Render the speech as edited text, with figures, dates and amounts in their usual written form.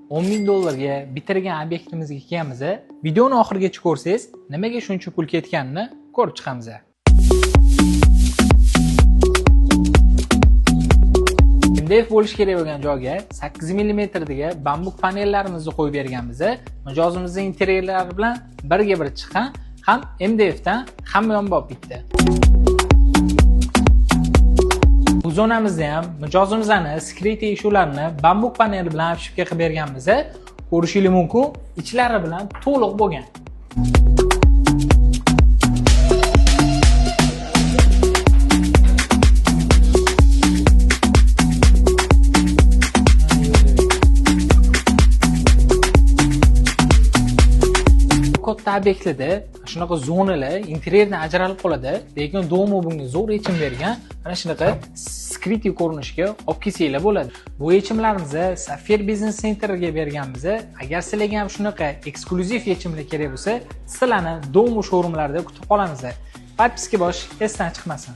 $10,000 bitirgan obyektimizga kelamiz. Videoni oxirigacha ko'rsangiz, nimaga shuncha pul ketganini ko'rib chiqamiz. MDF bo'lish kerak bo'lgan joyga 8 mm dagi bambuk panellarimizni qo'yib berganmiz. Mijozimizning interyerlari bilan birga bir chiqqan, ham MDF dan hamma yonbop bitdi. Bu zonamizda ham mijozimizning security eshiklarni bambuk panel bilan opshipka qilib berganmiz. Ko'rishingiz mumkin, ichlari bilan to'liq bo'lgan. Katta obyektlarda shunaqa zonalar interyerdan ajralib qoladi, lekin Domo bunga zo'r yechim bergan. Mana shunaqa security ko'rinishga olib kelsanglar bo'ladi. Bu yechimlarimizni Safir Business Centerga berganmiz. Agar sizlarga ham shunaqa eksklyuziv yechimlar kerak bo'lsa, sizlarni Domo showroomlarida kutib qolamiz. Podpiska bo'lish esdan chiqmasin.